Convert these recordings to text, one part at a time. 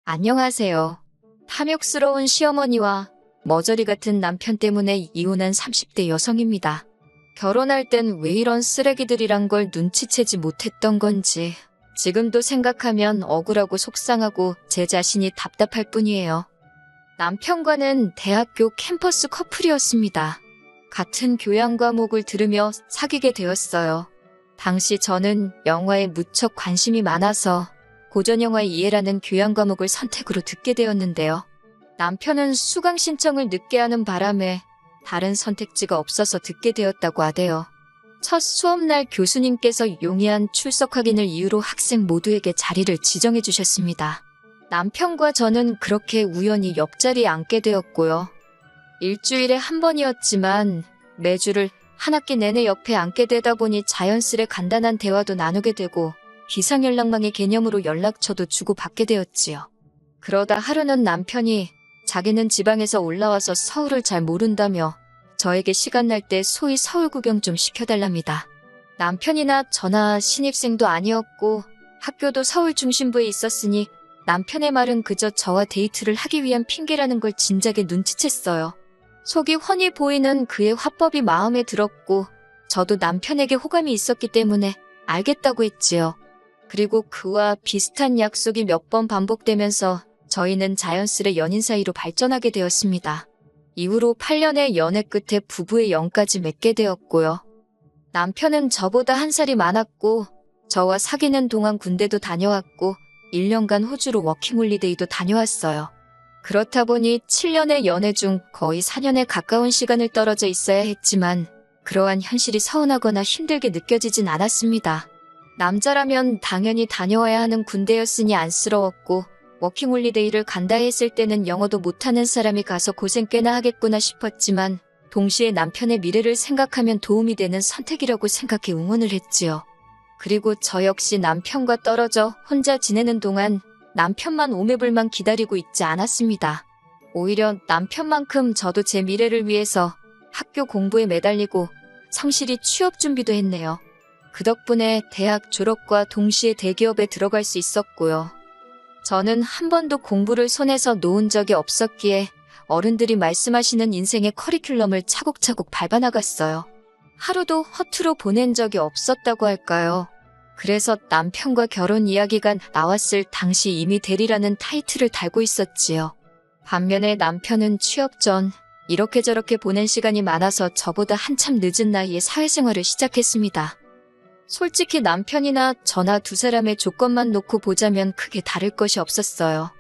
안녕하세요. 탐욕스러운 시어머니와 머저리 같은 남편 때문에 이혼한 30대 여성입니다. 결혼할 땐 왜 이런 쓰레기들이란 걸 눈치채지 못했던 건지 지금도 생각하면 억울하고 속상하고 제 자신이 답답할 뿐이에요. 남편과는 대학교 캠퍼스 커플이었습니다. 같은 교양 과목을 들으며 사귀게 되었어요. 당시 저는 영화에 무척 관심이 많아서 고전영화의 이해라는 교양 과목을 선택으로 듣게 되었는데요. 남편은 수강 신청을 늦게 하는 바람에 다른 선택지가 없어서 듣게 되었다고 하대요. 첫 수업날 교수님께서 용이한 출석 확인을 이유로 학생 모두에게 자리를 지정해 주셨습니다. 남편과 저는 그렇게 우연히 옆자리에 앉게 되었고요. 일주일에 한 번이었지만 매주를 한 학기 내내 옆에 앉게 되다 보니 자연스레 간단한 대화도 나누게 되고 비상연락망의 개념으로 연락처도 주고받게 되었지요. 그러다 하루는 남편이 자기는 지방에서 올라와서 서울을 잘 모른다며 저에게 시간 날 때 소위 서울 구경 좀 시켜달랍니다. 남편이나 저나 신입생도 아니었고 학교도 서울 중심부에 있었으니 남편의 말은 그저 저와 데이트를 하기 위한 핑계라는 걸 진작에 눈치챘어요. 속이 훤히 보이는 그의 화법이 마음에 들었고 저도 남편에게 호감이 있었기 때문에 알겠다고 했지요. 그리고 그와 비슷한 약속이 몇 번 반복되면서 저희는 자연스레 연인 사이로 발전하게 되었습니다. 이후로 8년의 연애 끝에 부부의 영까지 맺게 되었고요. 남편은 저보다 한 살이 많았고 저와 사귀는 동안 군대도 다녀왔고 1년간 호주로 워킹홀리데이도 다녀왔어요. 그렇다 보니 7년의 연애 중 거의 4년에 가까운 시간을 떨어져 있어야 했지만 그러한 현실이 서운하거나 힘들게 느껴지진 않았습니다. 남자라면 당연히 다녀와야 하는 군대였으니 안쓰러웠고 워킹홀리데이를 간다 했을 때는 영어도 못하는 사람이 가서 고생 꽤나 하겠구나 싶었지만 동시에 남편의 미래를 생각하면 도움이 되는 선택이라고 생각해 응원을 했지요. 그리고 저 역시 남편과 떨어져 혼자 지내는 동안 남편만 오매불만 기다리고 있지 않았습니다. 오히려 남편만큼 저도 제 미래를 위해서 학교 공부에 매달리고 성실히 취업 준비도 했네요. 그 덕분에 대학 졸업과 동시에 대기업에 들어갈 수 있었고요. 저는 한 번도 공부를 손에서 놓은 적이 없었기에 어른들이 말씀하시는 인생의 커리큘럼을 차곡차곡 밟아나갔어요. 하루도 허투루 보낸 적이 없었다고 할까요? 그래서 남편과 결혼 이야기가 나왔을 당시 이미 대리라는 타이틀을 달고 있었지요. 반면에 남편은 취업 전 이렇게 저렇게 보낸 시간이 많아서 저보다 한참 늦은 나이에 사회생활을 시작했습니다. 솔직히 남편이나 저나 두 사람의 조건만 놓고 보자면 크게 다를 것이 없었어요.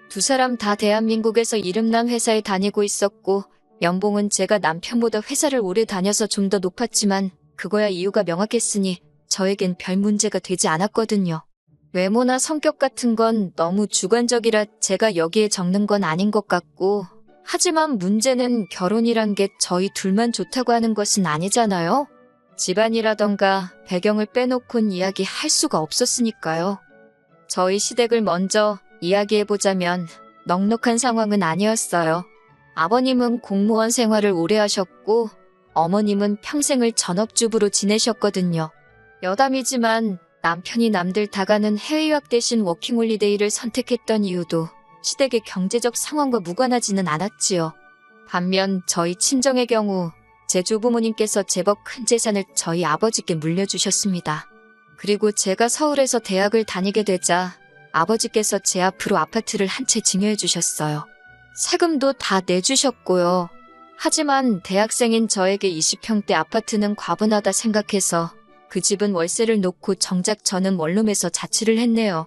두 사람 다 대한민국에서 이름난 회사에 다니고 있었고 연봉은 제가 남편보다 회사를 오래 다녀서 좀 더 높았지만 그거야 이유가 명확했으니 저에겐 별 문제가 되지 않았거든요. 외모나 성격 같은 건 너무 주관적이라 제가 여기에 적는 건 아닌 것 같고 하지만 문제는 결혼이란 게 저희 둘만 좋다고 하는 것은 아니잖아요. 집안이라던가 배경을 빼놓곤 이야기할 수가 없었으니까요. 저희 시댁을 먼저 이야기해보자면 넉넉한 상황은 아니었어요. 아버님은 공무원 생활을 오래 하셨고 어머님은 평생을 전업주부로 지내셨거든요. 여담이지만 남편이 남들 다 가는 해외유학 대신 워킹홀리데이를 선택했던 이유도 시댁의 경제적 상황과 무관하지는 않았지요. 반면 저희 친정의 경우 제 조부모님께서 제법 큰 재산을 저희 아버지께 물려주셨습니다. 그리고 제가 서울에서 대학을 다니게 되자 아버지께서 제 앞으로 아파트를 한 채 증여해 주셨어요. 세금도 다 내주셨고요. 하지만 대학생인 저에게 20평대 아파트는 과분하다 생각해서 그 집은 월세를 놓고 정작 저는 원룸에서 자취를 했네요.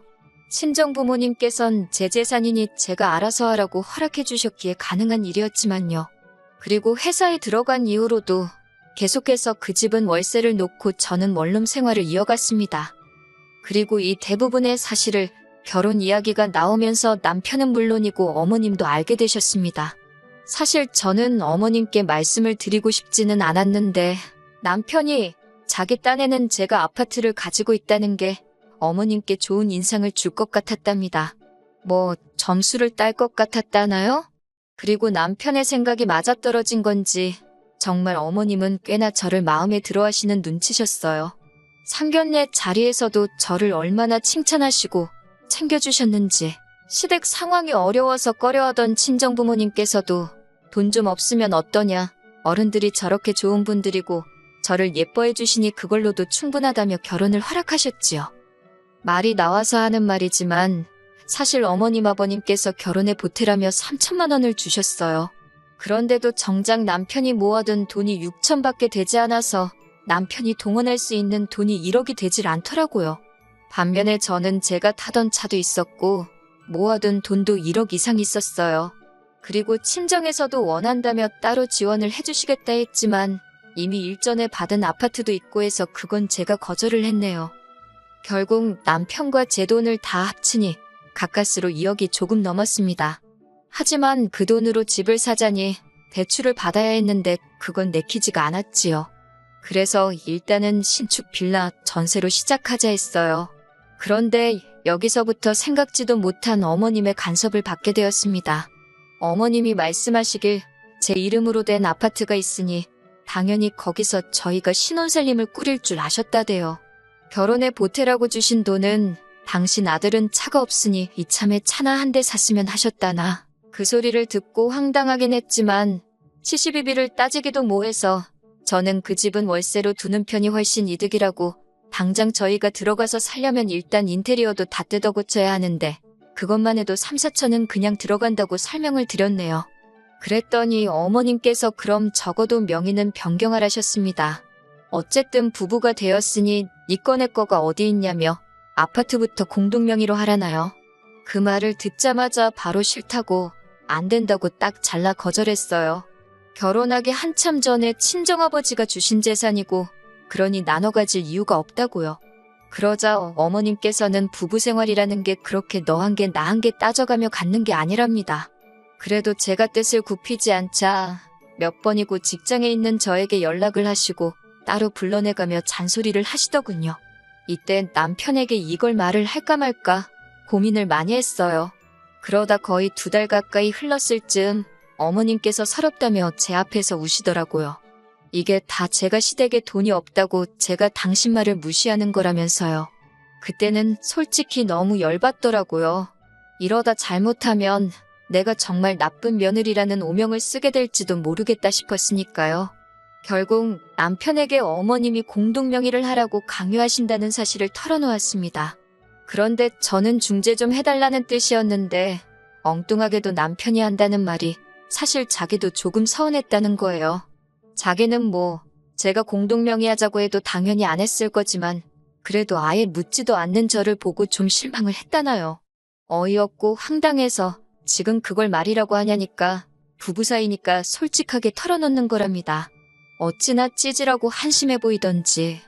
친정부모님께선 제 재산이니 제가 알아서 하라고 허락해 주셨기에 가능한 일이었지만요. 그리고 회사에 들어간 이후로도 계속해서 그 집은 월세를 놓고 저는 원룸 생활을 이어갔습니다. 그리고 이 대부분의 사실을 결혼 이야기가 나오면서 남편은 물론이고 어머님도 알게 되셨습니다. 사실 저는 어머님께 말씀을 드리고 싶지는 않았는데 남편이 자기 딴에는 제가 아파트를 가지고 있다는 게 어머님께 좋은 인상을 줄 것 같았답니다. 뭐 점수를 딸 것 같았다나요? 그리고 남편의 생각이 맞아떨어진 건지 정말 어머님은 꽤나 저를 마음에 들어하시는 눈치셨어요. 상견례 자리에서도 저를 얼마나 칭찬하시고 챙겨주셨는지 시댁 상황이 어려워서 꺼려하던 친정부모님께서도 돈 좀 없으면 어떠냐, 어른들이 저렇게 좋은 분들이고 저를 예뻐해 주시니 그걸로도 충분하다며 결혼을 허락하셨지요. 말이 나와서 하는 말이지만 사실 어머님 아버님께서 결혼에 보태라며 3천만 원을 주셨어요. 그런데도 정작 남편이 모아둔 돈이 6천밖에 되지 않아서 남편이 동원할 수 있는 돈이 1억이 되질 않더라고요. 반면에 저는 제가 타던 차도 있었고 모아둔 돈도 1억 이상 있었어요. 그리고 친정에서도 원한다며 따로 지원을 해주시겠다 했지만 이미 일전에 받은 아파트도 있고 해서 그건 제가 거절을 했네요. 결국 남편과 제 돈을 다 합치니 가까스로 2억이 조금 넘었습니다. 하지만 그 돈으로 집을 사자니 대출을 받아야 했는데 그건 내키지가 않았지요. 그래서 일단은 신축 빌라 전세로 시작하자 했어요. 그런데 여기서부터 생각지도 못한 어머님의 간섭을 받게 되었습니다. 어머님이 말씀하시길 제 이름으로 된 아파트가 있으니 당연히 거기서 저희가 신혼살림을 꾸릴 줄 아셨다대요. 결혼에 보태라고 주신 돈은 당신 아들은 차가 없으니 이참에 차나 한 대 샀으면 하셨다나. 그 소리를 듣고 황당하긴 했지만 시시비비를 따지기도 뭐해서 저는 그 집은 월세로 두는 편이 훨씬 이득이라고 당장 저희가 들어가서 살려면 일단 인테리어도 다 뜯어 고쳐야 하는데 그것만 해도 3, 4천은 그냥 들어간다고 설명을 드렸네요. 그랬더니 어머님께서 그럼 적어도 명의는 변경하라셨습니다. 어쨌든 부부가 되었으니 니 거 내 거가 어디 있냐며 아파트부터 공동명의로 하라나요. 그 말을 듣자마자 바로 싫다고 안 된다고 딱 잘라 거절했어요. 결혼하기 한참 전에 친정아버지가 주신 재산이고 그러니 나눠 가질 이유가 없다고요. 그러자 어머님께서는 부부 생활이라는 게 그렇게 너 한 개 나 한 개 따져가며 갖는 게 아니랍니다. 그래도 제가 뜻을 굽히지 않자 몇 번이고 직장에 있는 저에게 연락을 하시고 따로 불러내가며 잔소리를 하시더군요. 이때 남편에게 이걸 말을 할까 말까 고민을 많이 했어요. 그러다 거의 2달 가까이 흘렀을 즈음 어머님께서 서럽다며 제 앞에서 우시더라고요. 이게 다 제가 시댁에 돈이 없다고 제가 당신 말을 무시하는 거라면서요. 그때는 솔직히 너무 열받더라고요. 이러다 잘못하면 내가 정말 나쁜 며느리라는 오명을 쓰게 될지도 모르겠다 싶었으니까요. 결국 남편에게 어머님이 공동명의를 하라고 강요하신다는 사실을 털어놓았습니다. 그런데 저는 중재 좀 해달라는 뜻이었는데 엉뚱하게도 남편이 한다는 말이 사실 자기도 조금 서운했다는 거예요. 자기는 제가 공동명의하자고 해도 당연히 안 했을 거지만 그래도 아예 묻지도 않는 저를 보고 좀 실망을 했다나요. 어이없고 황당해서 지금 그걸 말이라고 하냐니까 부부 사이니까 솔직하게 털어놓는 거랍니다. 어찌나 찌질하고 한심해 보이던지.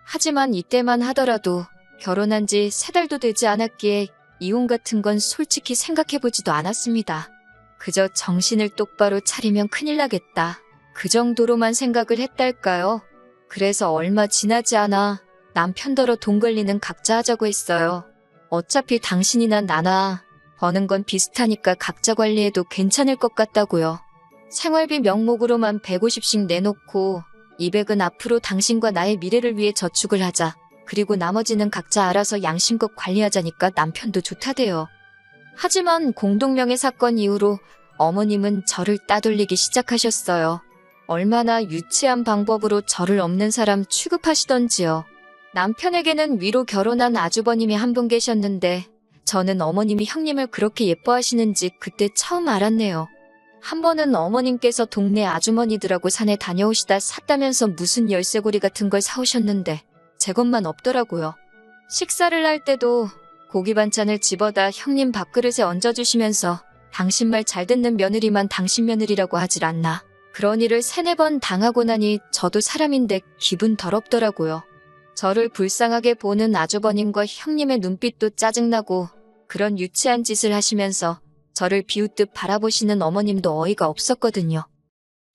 하지만 이때만 하더라도 결혼한 지 3달도 되지 않았기에 이혼 같은 건 솔직히 생각해보지도 않았습니다. 그저 정신을 똑바로 차리면 큰일 나겠다. 그 정도로만 생각을 했달까요? 그래서 얼마 지나지 않아 남편더러 돈 관리는 각자 하자고 했어요. 어차피 당신이나 나나 버는 건 비슷하니까 각자 관리해도 괜찮을 것 같다고요. 생활비 명목으로만 150씩 내놓고 200은 앞으로 당신과 나의 미래를 위해 저축을 하자. 그리고 나머지는 각자 알아서 양심껏 관리하자니까 남편도 좋다대요. 하지만 공동명의 사건 이후로 어머님은 저를 따돌리기 시작하셨어요. 얼마나 유치한 방법으로 저를 없는 사람 취급하시던지요. 남편에게는 위로 결혼한 아주버님이 한 분 계셨는데 저는 어머님이 형님을 그렇게 예뻐하시는지 그때 처음 알았네요. 한 번은 어머님께서 동네 아주머니들하고 산에 다녀오시다 샀다면서 무슨 열쇠고리 같은 걸 사오셨는데 제 것만 없더라고요. 식사를 할 때도 고기 반찬을 집어다 형님 밥그릇에 얹어주시면서 당신 말 잘 듣는 며느리만 당신 며느리라고 하질 않나. 그런 일을 3-4번 당하고 나니 저도 사람인데 기분 더럽더라고요. 저를 불쌍하게 보는 아주버님과 형님의 눈빛도 짜증나고 그런 유치한 짓을 하시면서 저를 비웃듯 바라보시는 어머님도 어이가 없었거든요.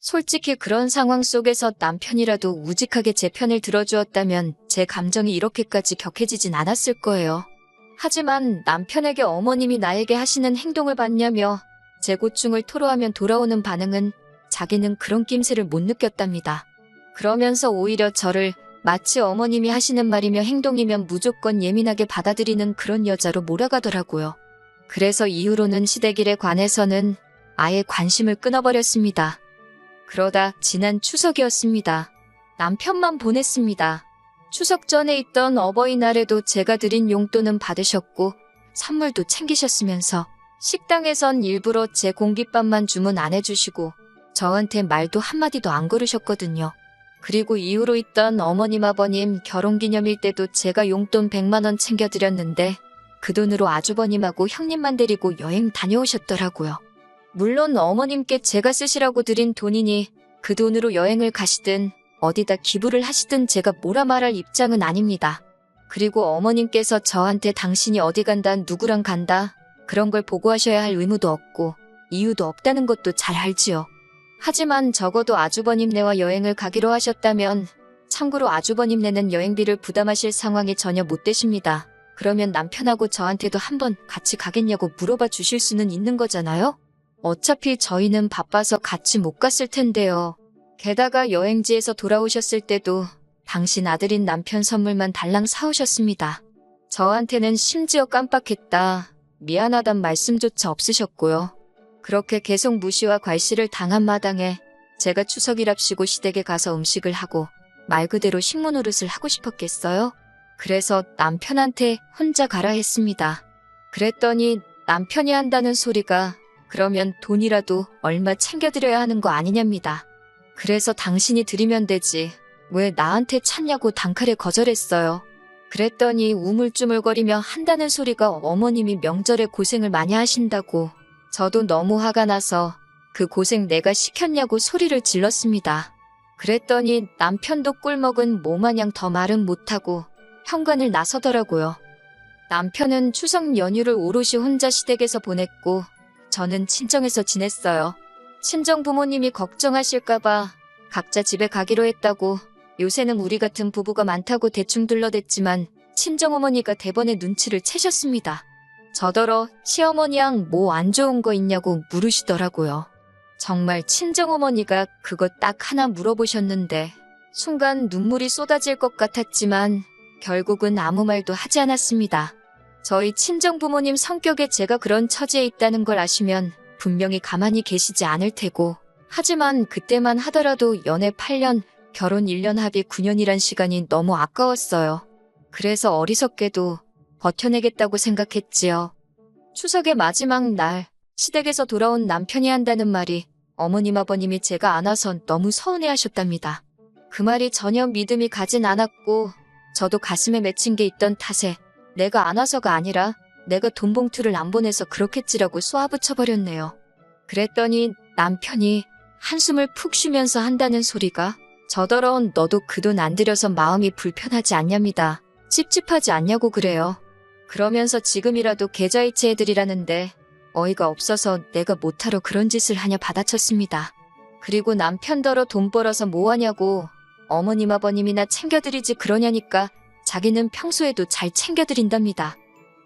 솔직히 그런 상황 속에서 남편이라도 우직하게 제 편을 들어주었다면 제 감정이 이렇게까지 격해지진 않았을 거예요. 하지만 남편에게 어머님이 나에게 하시는 행동을 봤냐며 제 고충을 토로하면 돌아오는 반응은 자기는 그런 낌새를 못 느꼈답니다. 그러면서 오히려 저를 마치 어머님이 하시는 말이며 행동이면 무조건 예민하게 받아들이는 그런 여자로 몰아가더라고요. 그래서 이후로는 시댁일에 관해서는 아예 관심을 끊어버렸습니다. 그러다 지난 추석이었습니다. 남편만 보냈습니다. 추석 전에 있던 어버이날에도 제가 드린 용돈은 받으셨고 선물도 챙기셨으면서 식당에선 일부러 제 공깃밥만 주문 안 해주시고 저한테 말도 한마디도 안 걸으셨거든요. 그리고 이후로 있던 어머님 아버님 결혼기념일 때도 제가 용돈 100만 원 챙겨드렸는데 그 돈으로 아주버님하고 형님만 데리고 여행 다녀오셨더라고요. 물론 어머님께 제가 쓰시라고 드린 돈이니 그 돈으로 여행을 가시든 어디다 기부를 하시든 제가 뭐라 말할 입장은 아닙니다. 그리고 어머님께서 저한테 당신이 어디 간다, 누구랑 간다 그런 걸 보고하셔야 할 의무도 없고 이유도 없다는 것도 잘 알지요. 하지만 적어도 아주버님네와 여행을 가기로 하셨다면 참고로 아주버님네는 여행비를 부담하실 상황이 전혀 못 되십니다. 그러면 남편하고 저한테도 한번 같이 가겠냐고 물어봐 주실 수는 있는 거잖아요? 어차피 저희는 바빠서 같이 못 갔을 텐데요. 게다가 여행지에서 돌아오셨을 때도 당신 아들인 남편 선물만 달랑 사오셨습니다. 저한테는 심지어 깜빡했다, 미안하단 말씀조차 없으셨고요. 그렇게 계속 무시와 괄시를 당한 마당에 제가 추석이랍시고 시댁에 가서 음식을 하고 말 그대로 식모 노릇을 하고 싶었겠어요? 그래서 남편한테 혼자 가라 했습니다. 그랬더니 남편이 한다는 소리가 그러면 돈이라도 얼마 챙겨드려야 하는 거 아니냐입니다. 그래서 당신이 드리면 되지 왜 나한테 찾냐고 단칼에 거절했어요. 그랬더니 우물쭈물거리며 한다는 소리가 어머님이 명절에 고생을 많이 하신다고. 저도 너무 화가 나서 그 고생 내가 시켰냐고 소리를 질렀습니다. 그랬더니 남편도 꿀먹은 모마냥 더 말은 못하고 현관을 나서더라고요. 남편은 추석 연휴를 오롯이 혼자 시댁에서 보냈고 저는 친정에서 지냈어요. 친정 부모님이 걱정하실까봐 각자 집에 가기로 했다고. 요새는 우리 같은 부부가 많다고 대충 둘러댔지만 친정어머니가 대번에 눈치를 채셨습니다. 저더러 시어머니양 뭐 안 좋은 거 있냐고 물으시더라고요. 정말 친정어머니가 그거 딱 하나 물어보셨는데 순간 눈물이 쏟아질 것 같았지만 결국은 아무 말도 하지 않았습니다. 저희 친정부모님 성격에 제가 그런 처지에 있다는 걸 아시면 분명히 가만히 계시지 않을 테고, 하지만 그때만 하더라도 연애 8년, 결혼 1년 합의 9년이란 시간이 너무 아까웠어요. 그래서 어리석게도 버텨내겠다고 생각했지요. 추석의 마지막 날 시댁에서 돌아온 남편이 한다는 말이 어머님 아버님이 제가 안 와서 너무 서운해하셨답니다. 그 말이 전혀 믿음이 가진 않았고 저도 가슴에 맺힌 게 있던 탓에 내가 안 와서가 아니라 내가 돈 봉투를 안 보내서 그렇겠지라고 쏘아붙여버렸네요. 그랬더니 남편이 한숨을 푹 쉬면서 한다는 소리가 저더러운 너도 그 돈 안 들여서 마음이 불편하지 않냐입니다. 찝찝하지 않냐고 그래요. 그러면서 지금이라도 계좌이체 해드리라는데 어이가 없어서 내가 못하러 그런 짓을 하냐 받아쳤습니다. 그리고 남편더러 돈 벌어서 뭐하냐고 어머님 아버님이나 챙겨드리지 그러냐니까 자기는 평소에도 잘 챙겨드린답니다.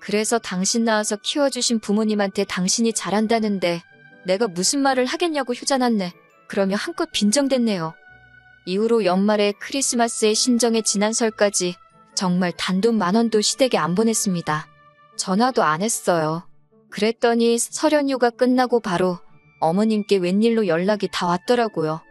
그래서 당신 낳아서 키워주신 부모님한테 당신이 잘한다는데 내가 무슨 말을 하겠냐고 휴잔았네. 그러며 한껏 빈정댔네요. 이후로 연말에 크리스마스에 신정에 지난 설까지 정말 단돈 10,000원도 시댁에 안 보냈습니다. 전화도 안 했어요. 그랬더니 설 연휴가 끝나고 바로 어머님께 웬일로 연락이 다 왔더라고요.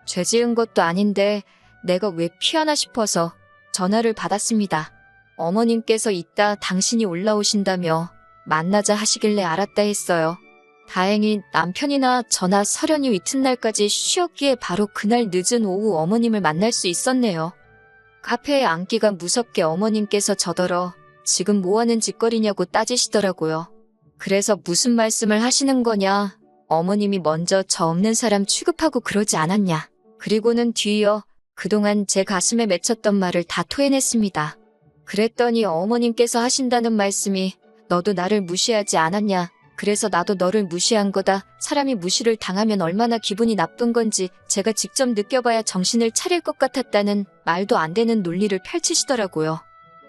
죄 지은 것도 아닌데 내가 왜 피하나 싶어서 전화를 받았습니다. 어머님께서 이따 당신이 올라오신다며 만나자 하시길래 알았다 했어요. 다행히 남편이나 저나 설 연휴 이튿날까지 쉬었기에 바로 그날 늦은 오후 어머님을 만날 수 있었네요. 카페에 앉기가 무섭게 어머님께서 저더러 지금 뭐하는 짓거리냐고 따지시더라고요. 그래서 무슨 말씀을 하시는 거냐, 어머님이 먼저 저 없는 사람 취급하고 그러지 않았냐, 그리고는 뒤이어 그동안 제 가슴에 맺혔던 말을 다 토해냈습니다. 그랬더니 어머님께서 하신다는 말씀이 너도 나를 무시하지 않았냐, 그래서 나도 너를 무시한 거다. 사람이 무시를 당하면 얼마나 기분이 나쁜 건지 제가 직접 느껴봐야 정신을 차릴 것 같았다는 말도 안 되는 논리를 펼치시더라고요.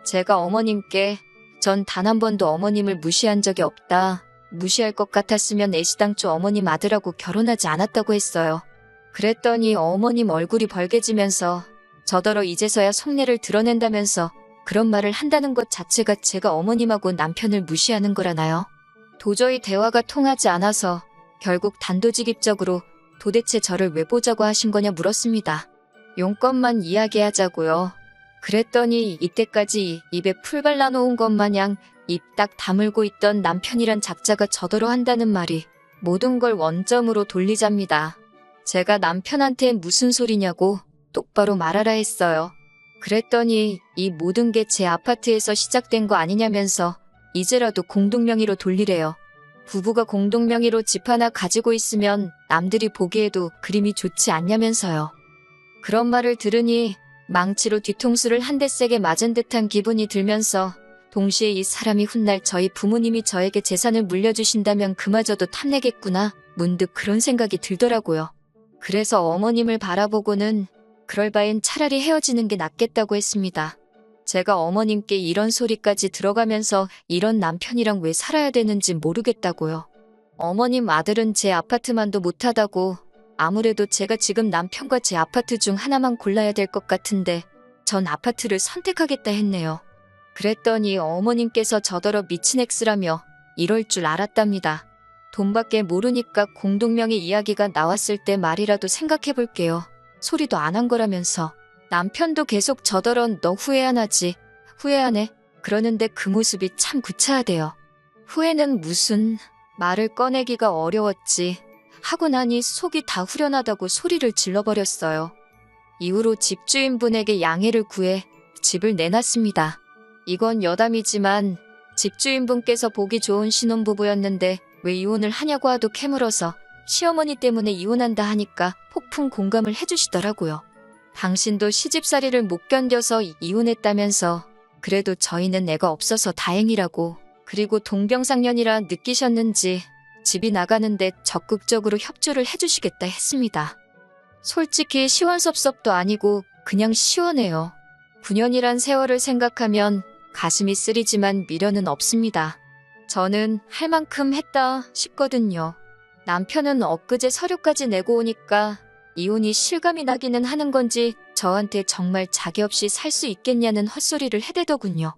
제가 어머님께 전 단 한 번도 어머님을 무시한 적이 없다. 무시할 것 같았으면 애시당초 어머님 아들하고 결혼하지 않았다고 했어요. 그랬더니 어머님 얼굴이 벌개지면서 저더러 이제서야 속내를 드러낸다면서 그런 말을 한다는 것 자체가 제가 어머님하고 남편을 무시하는 거라나요? 도저히 대화가 통하지 않아서 결국 단도직입적으로 도대체 저를 왜 보자고 하신 거냐 물었습니다. 용건만 이야기하자고요. 그랬더니 이때까지 입에 풀 발라놓은 것 마냥 입 딱 다물고 있던 남편이란 작자가 저더러 한다는 말이 모든 걸 원점으로 돌리잡니다. 제가 남편한테 무슨 소리냐고 똑바로 말하라 했어요. 그랬더니 이 모든 게 제 아파트에서 시작된 거 아니냐면서 이제라도 공동명의로 돌리래요. 부부가 공동명의로 집 하나 가지고 있으면 남들이 보기에도 그림이 좋지 않냐면서요. 그런 말을 들으니 망치로 뒤통수를 한 대 세게 맞은 듯한 기분이 들면서 동시에 이 사람이 훗날 저희 부모님이 저에게 재산을 물려주신다면 그마저도 탐내겠구나 문득 그런 생각이 들더라고요. 그래서 어머님을 바라보고는 그럴 바엔 차라리 헤어지는 게 낫겠다고 했습니다. 제가 어머님께 이런 소리까지 들어가면서 이런 남편이랑 왜 살아야 되는지 모르겠다고요. 어머님 아들은 제 아파트만도 못하다고 아무래도 제가 지금 남편과 제 아파트 중 하나만 골라야 될 것 같은데 전 아파트를 선택하겠다 했네요. 그랬더니 어머님께서 저더러 미친 X라며 이럴 줄 알았답니다. 돈밖에 모르니까 공동명의 이야기가 나왔을 때 말이라도 생각해볼게요. 소리도 안 한 거라면서. 남편도 계속 저더러 너 후회 안 하지? 후회 안 해? 그러는데 그 모습이 참 구차하대요. 후회는 무슨 말을 꺼내기가 어려웠지. 하고 나니 속이 다 후련하다고 소리를 질러버렸어요. 이후로 집주인분에게 양해를 구해 집을 내놨습니다. 이건 여담이지만 집주인분께서 보기 좋은 신혼부부였는데 왜 이혼을 하냐고 하도 캐물어서 시어머니 때문에 이혼한다 하니까 폭풍 공감을 해주시더라고요. 당신도 시집살이를 못 견뎌서 이혼했다면서 그래도 저희는 애가 없어서 다행이라고 그리고 동병상련이라 느끼셨는지 집이 나가는데 적극적으로 협조를 해주시겠다 했습니다. 솔직히 시원섭섭도 아니고 그냥 시원해요. 9년이란 세월을 생각하면 가슴이 쓰리지만 미련은 없습니다. 저는 할 만큼 했다 싶거든요. 남편은 엊그제 서류까지 내고 오니까 이혼이 실감이 나기는 하는 건지 저한테 정말 자기 없이 살 수 있겠냐는 헛소리를 해대더군요.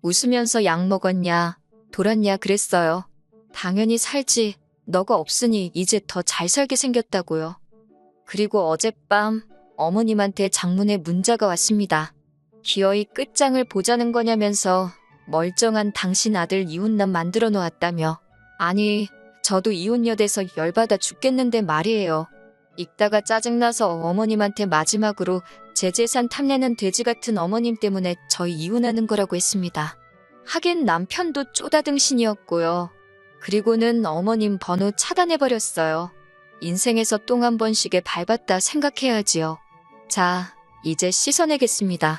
웃으면서 약 먹었냐, 돌았냐 그랬어요. 당연히 살지. 너가 없으니 이제 더 잘 살게 생겼다고요. 그리고 어젯밤 어머님한테 장문의 문자가 왔습니다. 기어이 끝장을 보자는 거냐면서 멀쩡한 당신 아들 이혼남 만들어 놓았다며. 아니, 저도 이혼녀돼서 열받아 죽겠는데 말이에요. 읽다가 짜증나서 어머님한테 마지막으로 제 재산 탐내는 돼지 같은 어머님 때문에 저희 이혼하는 거라고 했습니다. 하긴 남편도 쪼다등신이었고요. 그리고는 어머님 번호 차단해버렸어요. 인생에서 똥 한 번씩에 밟았다 생각해야지요. 자, 이제 씻어내겠습니다.